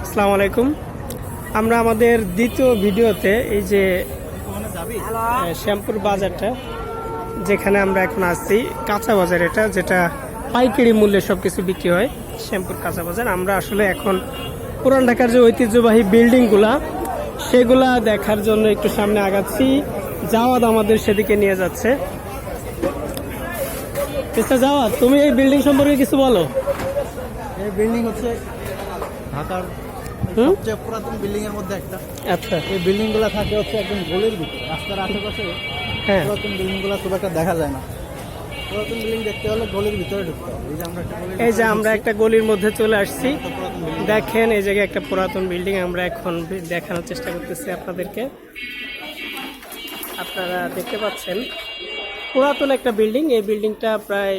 আসসালামু আলাইকুম। আমরা আমাদের দ্বিতীয় ভিডিওতে এই যে শ্যামপুর বাজারটা, যেখানে আমরা এখন আসছি, কাঁচা বাজার এটা, যেটা পাইকারি মূল্যে সব কিছু বিক্রি হয়, শ্যামপুর কাঁচা বাজার। আমরা আসলে এখন পুরান ঢাকার যে ঐতিহ্যবাহী বিল্ডিংগুলা, সেগুলা দেখার জন্য একটু সামনে আগাচ্ছি। জাওয়াদ আমাদের সেদিকে নিয়ে যাচ্ছে। জাওয়াদ, তুমি এই বিল্ডিং সম্পর্কে কিছু বলো। এই বিল্ডিং হচ্ছে ঢাকার সবচেয়ে পুরাতন বিল্ডিং এর মধ্যে একটা। আচ্ছা, এই বিল্ডিং গুলা থাকে হচ্ছে একদম গলির ভিতরে, রাস্তার আশেপাশে। হ্যাঁ, পুরাতন বিল্ডিং গুলা খুব একটা দেখা যায় না। পুরাতন বিল্ডিং দেখতে হলে গলির ভিতরে ঢুকতে হবে। এই যে আমরা একটা গলির মধ্যে চলে আসছি। দেখেন, এই জায়গায় একটা পুরাতন বিল্ডিং আমরা এখন দেখানোর চেষ্টা করতেছি আপনাদেরকে। আপনারা দেখতে পাচ্ছেন পুরাতন একটা বিল্ডিং। এই বিল্ডিংটা প্রায়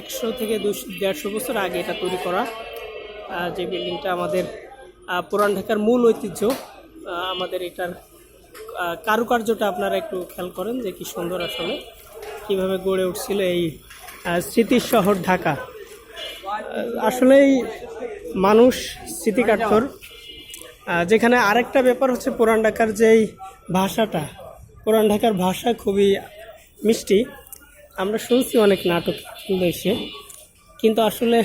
100 থেকে 150 বছর আগে এটা তৈরি করা। যে বিল্ডিংটা আমাদের পুরান ঢাকার মূল ঐতিহ্য। আমাদের এটার কারুকার্যটা আপনারা একটু খেয়াল করেন যে কি সুন্দর, আসলে কিভাবে গড়ে উঠছিল এই স্মৃতির শহর ঢাকা। আসলেই মানুষ স্মৃতিকাতর। যেখানে আরেকটা ব্যাপার হচ্ছে পুরান ঢাকার যেই ভাষাটা, পুরান ঢাকার ভাষা খুবই মিষ্টি। আমরা শুনছি অনেক নাটক এসে, কিন্তু আসলে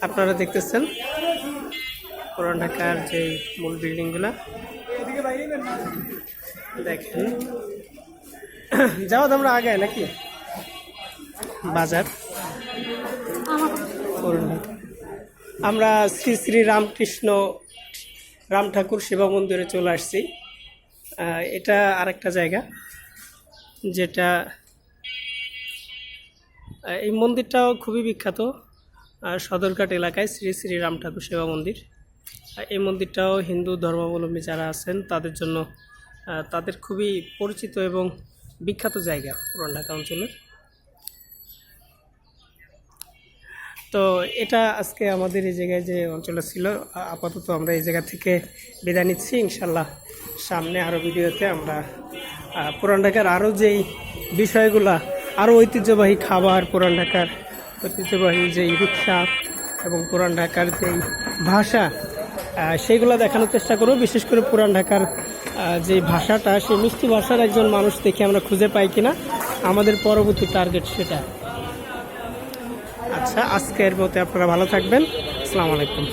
আপনারা দেখতেছেন পুরান ঢাকার যে মূল বিল্ডিংগুলা দেখেন। যাওয়া আমরা আগায় নাকি বাজার পুরান ঢাকা। আমরা শ্রী শ্রী রামকৃষ্ণ রাম ঠাকুর সেবা মন্দিরে চলে আসছি। এটা আরেকটা জায়গা, যেটা এই মন্দিরটাও খুবই বিখ্যাত। সদরঘাট এলাকায় শ্রী শ্রী রাম ঠাকুর সেবা মন্দির। এই মন্দিরটাও হিন্দু ধর্মাবলম্বী যারা আছেন তাদের জন্য তাদের খুবই পরিচিত এবং বিখ্যাত জায়গা পুরান ঢাকা অঞ্চলের। তো এটা আজকে আমাদের এই জায়গায় যে অঞ্চলটা ছিল, আপাতত আমরা এই জায়গা থেকে বিদায় নিচ্ছি। ইনশাল্লাহ সামনে আরও ভিডিওতে আমরা পুরান ঢাকার আরও যেই বিষয়গুলা, আরও ঐতিহ্যবাহী খাবার, পুরান ঢাকার ঐতিহ্যবাহী যেই রিক্সা এবং পুরান ঢাকার যেই ভাষা, সেইগুলো দেখানোর চেষ্টা করব। বিশেষ করে পুরান ঢাকার যে ভাষাটা, সেই মিষ্টি ভাষার একজন মানুষ দেখে আমরা খুঁজে পাই কিনা, আমাদের পরবর্তী টার্গেট সেটা। আচ্ছা, আজকের মতো আপনারা ভালো থাকবেন। আসসালামু আলাইকুম।